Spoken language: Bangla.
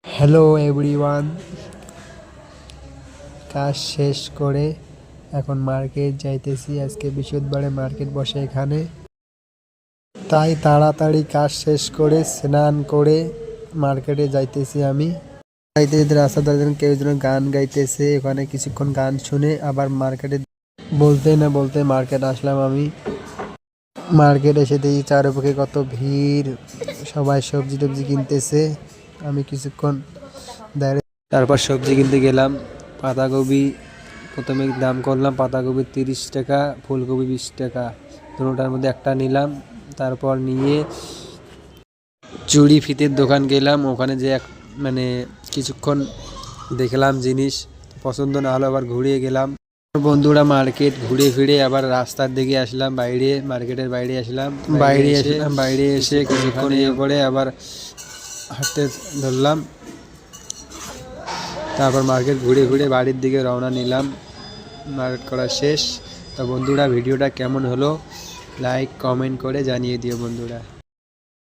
হ্যালো এভরিওয়ান, কাজ শেষ করে এখন মার্কেট যাইতেছি। আজকে বৃহস্পতিবারে মার্কেট বসে এখানে, তাই তাড়াতাড়ি কাজ শেষ করে স্নান করে মার্কেটে যাইতেছি। আমি যাইতে যেতে রাস্তা ধরে কেউ যেন গান গাইতেছে, ওখানে কিছুক্ষণ গান শুনে আবার মার্কেটে বলতে না বলতে মার্কেট আসলাম। আমি মার্কেট এসে দেখি চারপাশে কত ভিড়, সবাই সবজি টবজি কিনতেছে। আমি কিছুক্ষণ দাঁড়িয়ে তারপর সবজি কিনতে গেলাম। পাতাকপি প্রথমে দাম করলাম, পাতাকপি 30 টাকা, ফুলকপি 20 টাকা, দুটোটার মধ্যে একটা নিলাম। তারপর নিয়ে চুড়ি ফিতের দোকান গেলাম, ওখানে যে কিছুক্ষণ দেখলাম, জিনিস পছন্দ না হলো আবার ঘুরিয়ে গেলাম। বন্ধুরা মার্কেট ঘুরে ফিরে আবার রাস্তার দিকে আসলাম, মার্কেটের বাইরে আসলাম। বাইরে এসে কিছুক্ষণ ইয়ে করে আবার হাঁটতে ধরলাম। তারপর মার্কেট ঘুরে ঘুরে বাড়ির দিকে রওনা নিলাম। মার্কেট করা শেষ। তো বন্ধুরা ভিডিওটা কেমন হলো লাইক কমেন্ট করে জানিয়ে দিও বন্ধুরা।